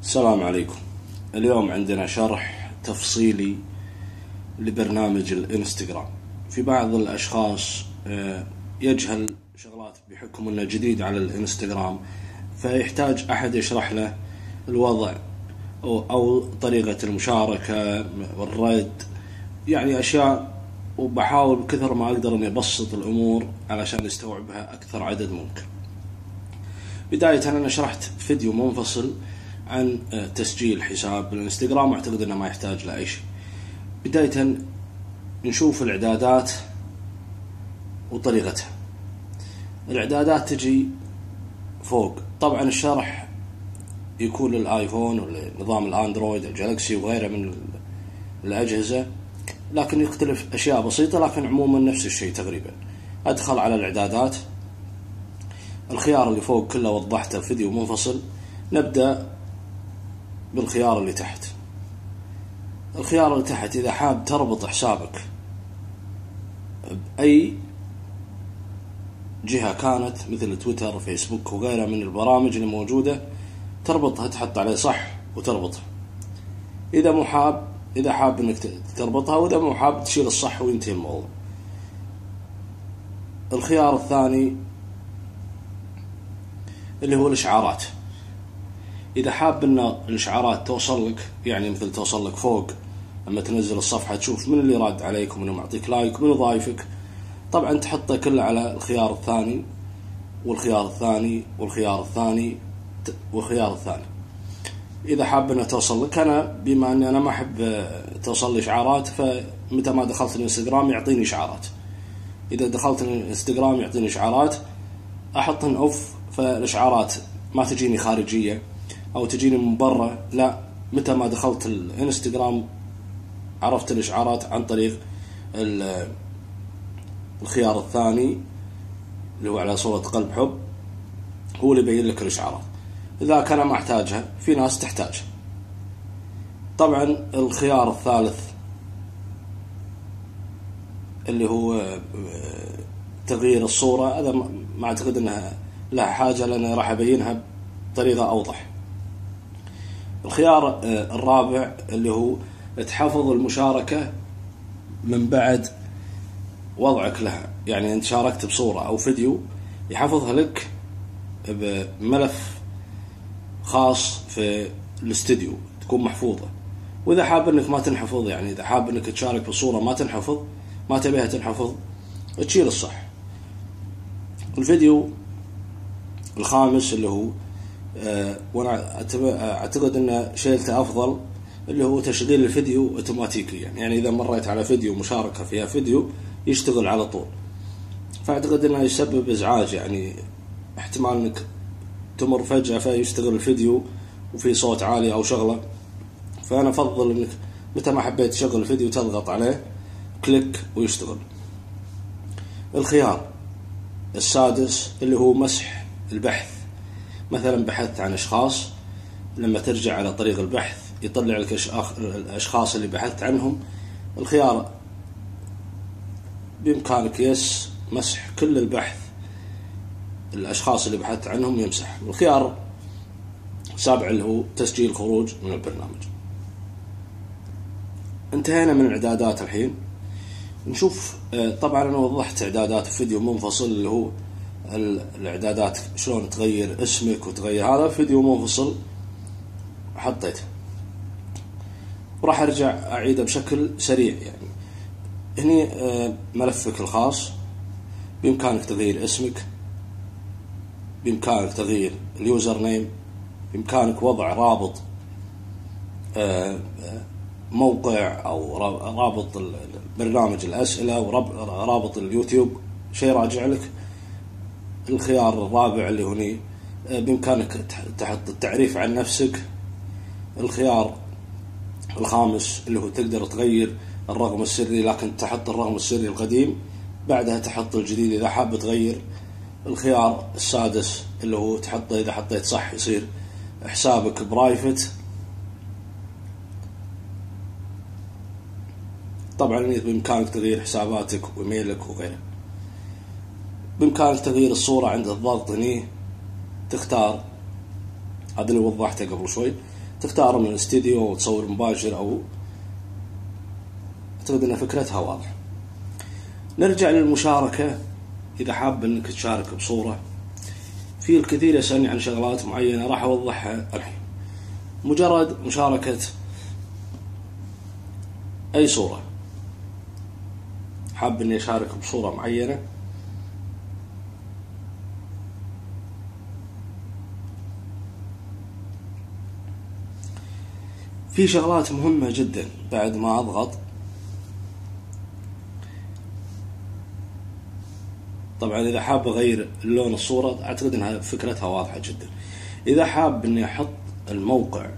السلام عليكم. اليوم عندنا شرح تفصيلي لبرنامج الانستغرام. في بعض الأشخاص يجهل شغلات بحكم أنه جديد على الانستغرام، فيحتاج أحد يشرح له الوضع أو طريقة المشاركة والرد، يعني أشياء، وبحاول بكثر ما أقدر أني أبسط الأمور علشان يستوعبها أكثر عدد ممكن. بداية أنا شرحت فيديو منفصل عن تسجيل حساب بالانستغرام، واعتقد انه ما يحتاج لأي شيء. بداية نشوف الإعدادات وطريقتها. الإعدادات تجي فوق، طبعا الشرح يكون للآيفون ونظام الأندرويد الجالكسي وغيره من الأجهزة، لكن يختلف أشياء بسيطة، لكن عموما نفس الشيء تقريبا. أدخل على الإعدادات، الخيار اللي فوق كله وضحته فيديو منفصل. نبدأ بالخيار اللي تحت. الخيار اللي تحت إذا حاب تربط حسابك بأي جهة كانت مثل تويتر فيسبوك وغيرها من البرامج اللي موجودة، تربطها، تحط عليه صح وتربطها. إذا حاب إنك تربطها، وإذا مو حاب تشيل الصح وينتهي الموضوع. الخيار الثاني اللي هو الإشعارات. إذا حاب أن الإشعارات توصل لك، يعني مثل توصل لك فوق لما تنزل الصفحة تشوف من اللي راد عليك ومن معطيك لايك ومن ضايفك، طبعا تحطه كله على الخيار الثاني والخيار الثاني والخيار الثاني والخيار الثاني. إذا حاب أنها توصل لك، أنا بما أني أنا ما أحب توصل لي إشعارات، فمتى ما دخلت الانستغرام يعطيني إشعارات. إذا دخلت الانستغرام يعطيني إشعارات، أحطهن أوف، فالإشعارات ما تجيني خارجية أو تجيني من برا، لا، متى ما دخلت الانستغرام عرفت الإشعارات عن طريق الخيار الثاني اللي هو على صورة قلب حب، هو اللي يبين لك الإشعارات. إذا كان ما أحتاجها، في ناس تحتاجها. طبعا الخيار الثالث اللي هو تغيير الصورة، هذا ما أعتقد أنها لها حاجة، لأن راح أبينها بطريقة أوضح. الخيار الرابع اللي هو تحفظ المشاركة من بعد وضعك لها، يعني أنت شاركت بصورة أو فيديو، يحفظها لك بملف خاص في الاستديو تكون محفوظة. وإذا حاب أنك ما تنحفظ، يعني إذا حاب أنك تشارك بصورة ما تنحفظ، ما تبيها تنحفظ، تشيل الصح. الفيديو الخامس اللي هو وانا اعتقد ان شيلته افضل، اللي هو تشغيل الفيديو اوتوماتيكيا، يعني اذا مريت على فيديو مشاركة فيها فيديو يشتغل على طول. فاعتقد انه يسبب ازعاج، يعني احتمال انك تمر فجأة فيشتغل الفيديو وفي صوت عالي او شغلة. فانا افضل انك متى ما حبيت تشغل الفيديو تضغط عليه كليك ويشتغل. الخيار السادس اللي هو مسح البحث. مثلا بحثت عن أشخاص، لما ترجع على طريق البحث يطلع لك الأشخاص اللي بحثت عنهم. الخيار بإمكانك مسح كل البحث، الأشخاص اللي بحثت عنهم يمسح. الخيار السابع اللي هو تسجيل خروج من البرنامج. انتهينا من الإعدادات. الحين نشوف، طبعا أنا وضحت إعدادات فيديو منفصل اللي هو الإعدادات شلون تغير اسمك وتغير، هذا فيديو منفصل حطيته، وراح أرجع أعيده بشكل سريع. يعني هني ملفك الخاص، بإمكانك تغيير اسمك، بإمكانك تغيير اليوزر نيم، بإمكانك وضع رابط موقع أو رابط برنامج الأسئلة ورابط اليوتيوب، شيء راجع لك. الخيار الرابع اللي هني بإمكانك تحط التعريف عن نفسك. الخيار الخامس اللي هو تقدر تغير الرقم السري، لكن تحط الرقم السري القديم بعدها تحط الجديد إذا حاب تغير. الخيار السادس اللي هو تحطه، إذا حطيت صح يصير حسابك برايفت. طبعا بإمكانك تغيير حساباتك وإيميلك وغيره. بإمكانك تغيير الصورة عند الضغط هني تختار، هذا اللي وضحته قبل شوي، تختار من الاستديو وتصور مباشر، أو أعتقد أن فكرتها واضحة. نرجع للمشاركة. إذا حاب أنك تشارك بصورة، في الكثير يسألني عن شغلات معينة راح أوضحها الحين. مجرد مشاركة أي صورة، حاب أني أشارك بصورة معينة، في شغلات مهمة جدا بعد ما أضغط. طبعا إذا حاب أغير لون الصورة، أعتقد أنها فكرتها واضحة جدا. إذا حاب أني أحط الموقع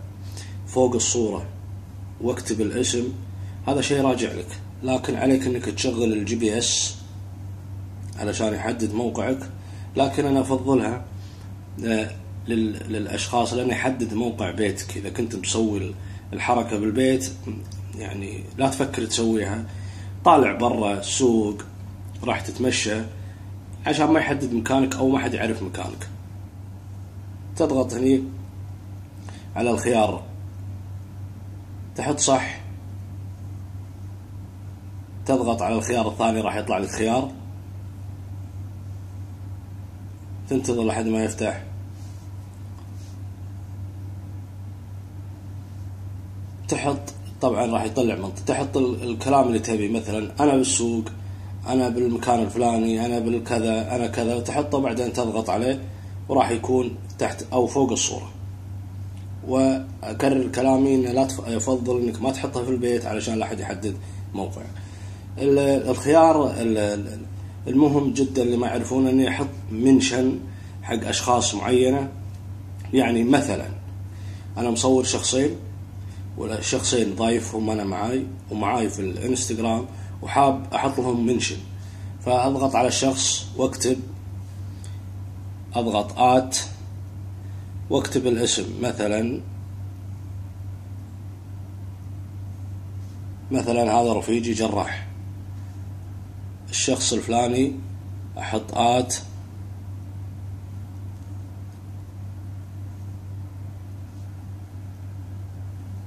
فوق الصورة واكتب الاسم، هذا شيء راجع لك، لكن عليك أنك تشغل الGPS علشان يحدد موقعك. لكن أنا أفضلها للأشخاص، لأنه يحدد موقع بيتك. إذا كنت مسوي الحركة بالبيت، يعني لا تفكر تسويها طالع برا السوق، راح تتمشى، عشان ما يحدد مكانك أو ما حد يعرف مكانك. تضغط هني على الخيار، تحط صح، تضغط على الخيار الثاني راح يطلع لك خيار، تنتظر لحد ما يفتح. تحط، طبعا راح يطلع منطقة، تحط الكلام اللي تبي، مثلا أنا بالسوق، أنا بالمكان الفلاني، أنا بالكذا، أنا كذا، وتحطه بعدين تضغط عليه وراح يكون تحت أو فوق الصورة. وأكرر كلامي إن لا يفضل إنك ما تحطها في البيت علشان لا أحد يحدد موقع. الخيار المهم جدا اللي ما يعرفون إني أحط منشن حق أشخاص معينة. يعني مثلا أنا مصور شخصين، والشخصين ضايفهم أنا معاي في الانستغرام، وحاب أحط لهم منشن، فأضغط على الشخص واكتب، أضغط واكتب الاسم، مثلا هذا رفيجي جراح، الشخص الفلاني أحط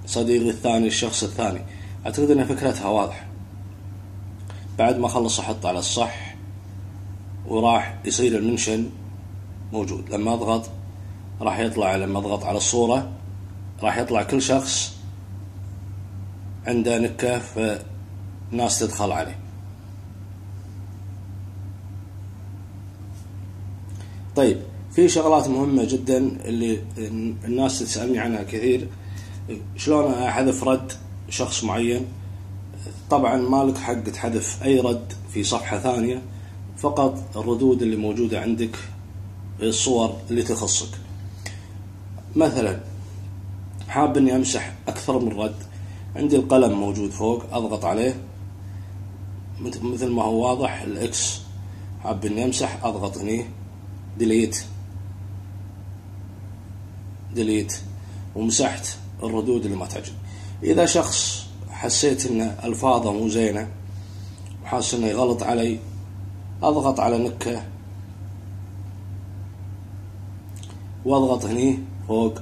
صديقي الثاني، الشخص الثاني. أعتقد أن فكرتها واضحة. بعد ما أخلص أحط على الصح، وراح يصير المنشن موجود. لما أضغط راح يطلع، لما أضغط على الصورة راح يطلع كل شخص عنده نكة فالناس تدخل عليه. طيب، في شغلات مهمة جدا اللي الناس تسألني عنها كثير، شلون أحذف رد شخص معين. طبعا مالك حق تحذف أي رد في صفحة ثانية، فقط الردود اللي موجودة عندك الصور اللي تخصك. مثلا حاب أني أمسح أكثر من رد، عندي القلم موجود فوق، أضغط عليه مثل ما هو واضح الإكس. حاب أني أمسح، أضغط هني ديليت، ومسحت الردود اللي ما تعجب. إذا شخص حسيت أن ألفاظه مو زينة وحاس أنه غلط علي، أضغط على نكة واضغط هني فوق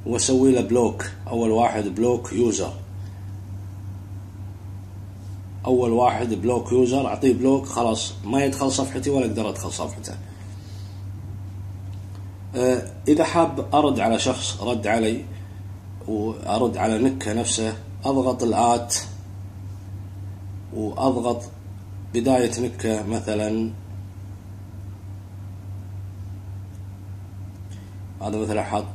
واسوي له بلوك. أول واحد بلوك يوزر، أعطيه بلوك، خلاص ما يدخل صفحتي ولا أقدر أدخل صفحته. إذا حاب أرد على شخص رد علي وأرد على نكة نفسه، أضغط وأضغط بداية نكة، مثلا هذا مثلا حط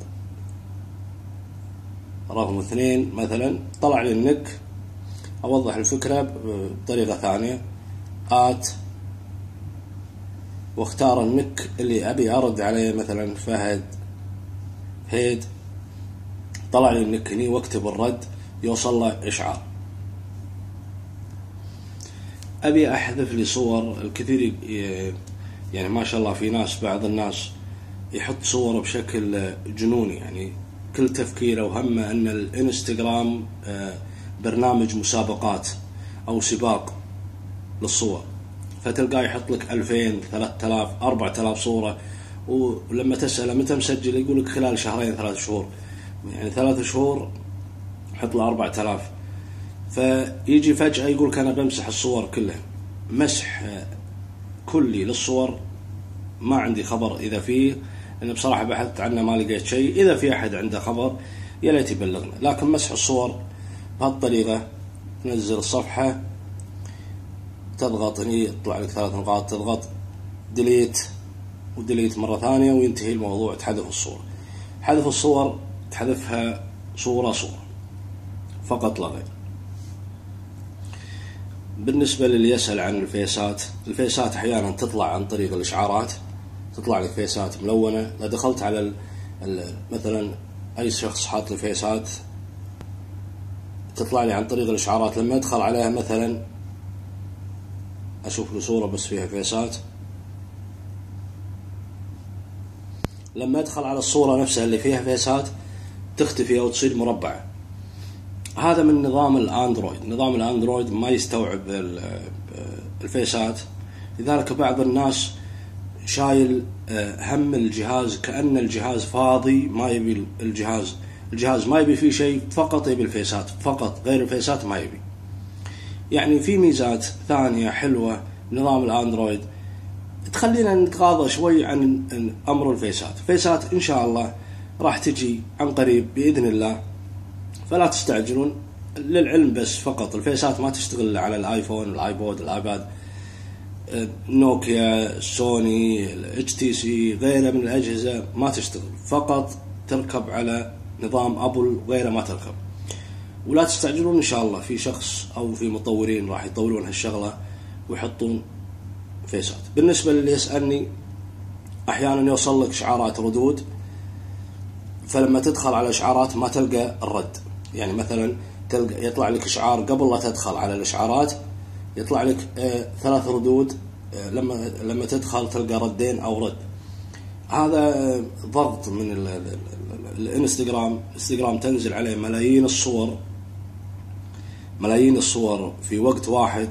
رقم 2 مثلا، طلع لي النك. أوضح الفكرة بطريقة ثانية، واختار النك اللي أبي أرد عليه، مثلا فهد هيد، طلع لي النك هني، واكتب الرد يوصل له إشعار. أبي أحذف لي صور. الكثير يعني ما شاء الله في بعض الناس يحط صور بشكل جنوني، يعني كل تفكيره وهمه أن الانستغرام برنامج مسابقات أو سباق للصور، فتلقاه يحط لك 2000 3000 4000 صورة، ولما تسأله متى مسجل يقول لك خلال 2 3 شهور. يعني 3 شهور حط له 4000. فيجي فجأة يقولك أنا بمسح الصور كلها. مسح كلي للصور ما عندي خبر إذا فيه، أنا بصراحة بحثت عنه ما لقيت شيء. إذا في أحد عنده خبر يا ليت يبلغنا. لكن مسح الصور بهالطريقة، تنزل الصفحة، تضغط هني يطلع لك 3 نقاط، تضغط ديليت وديليت مرة ثانية وينتهي الموضوع. تحذف الصورة. حذف الصور تحذفها صورة فقط لا غير. بالنسبة للي يسأل عن الفيسات، الفيسات أحيانا تطلع عن طريق الإشعارات، تطلع لك فيسات ملونة. لو دخلت على مثلا أي شخص حاط لي فيسات تطلع لي عن طريق الإشعارات. لما أدخل عليها مثلا أشوف له صورة بس فيها فيسات، لما أدخل على الصورة نفسها اللي فيها فيسات تختفي أو تصير مربعة. هذا من نظام الأندرويد. نظام الأندرويد ما يستوعب الفيسات، لذلك بعض الناس شايل هم الجهاز كأن الجهاز فاضي، ما يبي الجهاز ما يبي فيه شيء، فقط يبي الفيسات فقط، غير الفيسات ما يبي. يعني في ميزات ثانية حلوة نظام الأندرويد تخلينا نتغاضى شوي عن أمر الفيسات. الفيسات إن شاء الله راح تجي عن قريب بإذن الله، فلا تستعجلون. للعلم بس فقط الفيسات ما تشتغل على الآيفون، الآيبود، الآيباد، نوكيا، سوني، HTC، غيرها من الأجهزة ما تشتغل، فقط تركب على نظام أبل، غيره ما تركب. ولا تستعجلون، إن شاء الله في شخص أو في مطورين راح يطورون هالشغلة ويحطون فيسات. بالنسبة للي يسألني، أحيانا يوصل لك إشعارات ردود، فلما تدخل على الإشعارات ما تلقى الرد. يعني مثلا يطلع لك إشعار قبل لا تدخل على الإشعارات، يطلع لك 3 ردود، لما تدخل تلقى ردين أو رد. هذا ضغط من الانستغرام. الانستغرام تنزل عليه ملايين الصور في وقت واحد،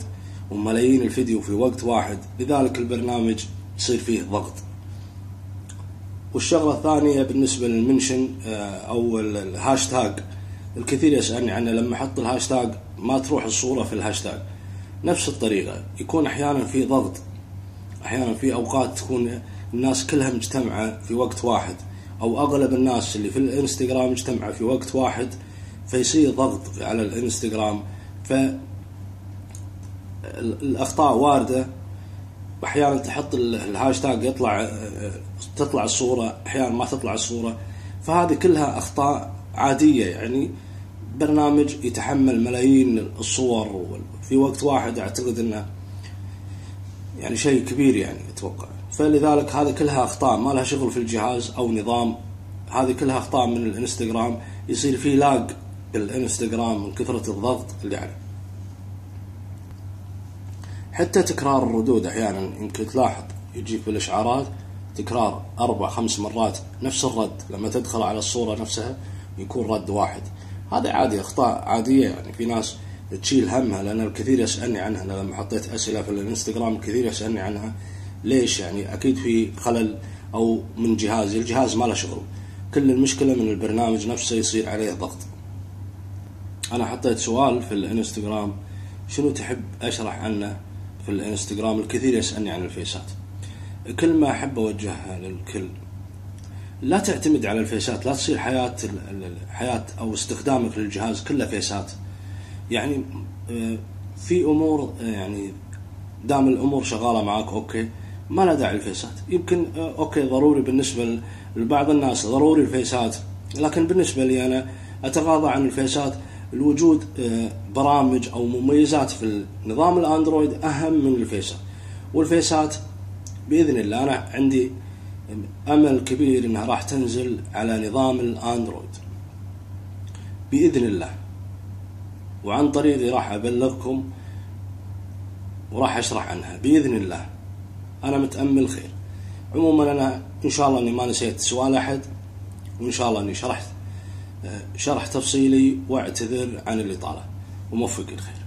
وملايين الفيديو في وقت واحد، لذلك البرنامج يصير فيه ضغط. والشغلة الثانية بالنسبة للمنشن أو الهاشتاج، الكثير يسألني عنه. لما أحط الهاشتاج ما تروح الصورة في الهاشتاج. نفس الطريقة يكون أحيانا في ضغط، أحيانا في أوقات تكون الناس كلها مجتمعة في وقت واحد، أو أغلب الناس اللي في الانستغرام مجتمعة في وقت واحد، فيصير ضغط على الانستغرام. فالأخطاء واردة. أحيانا تحط الهاشتاج تطلع الصورة، أحيانا ما تطلع الصورة، فهذه كلها أخطاء عادية. يعني برنامج يتحمل ملايين الصور في وقت واحد، أعتقد أنه يعني شيء كبير يعني أتوقع. فلذلك هذه كلها أخطاء ما لها شغل في الجهاز أو نظام، هذه كلها أخطاء من الانستغرام. يصير فيه لاج الانستغرام من كثرة الضغط اللي عليه. حتى تكرار الردود أحيانا يمكن تلاحظ يجيك بالإشعارات تكرار 4-5 مرات نفس الرد، لما تدخل على الصورة نفسها يكون رد واحد. هذا عادي، أخطاء عادية. يعني في ناس تشيل همها، لأن الكثير يسألني عنها. أنا لما حطيت أسئلة في الانستغرام الكثير يسألني عنها. ليش؟ يعني أكيد في خلل أو من جهازي، الجهاز ما له شغل، كل المشكلة من البرنامج نفسه يصير عليه ضغط. أنا حطيت سؤال في الانستغرام، شنو تحب أشرح عنه في الانستغرام؟ الكثير يسألني عن الفيسات. كلمة أحب أوجهها للكل، لا تعتمد على الفيسات، لا تصير حياة أو استخدامك للجهاز كله فيسات. يعني في أمور، يعني دام الأمور شغالة معك أوكي، ما لا داعي الفيسات. يمكن أوكي ضروري بالنسبة لبعض الناس ضروري الفيسات، لكن بالنسبة لي أنا أتغاضى عن الفيسات. الوجود برامج أو مميزات في النظام الأندرويد أهم من الفيسات. والفيسات بإذن الله أنا عندي أمل كبير أنها راح تنزل على نظام الأندرويد بإذن الله، وعن طريقي راح أبلغكم وراح أشرح عنها بإذن الله. أنا متأمل خير. عموما أنا إن شاء الله أني ما نسيت سؤال أحد، وإن شاء الله أني شرح تفصيلي، واعتذر عن الإطالة، وموفق الخير.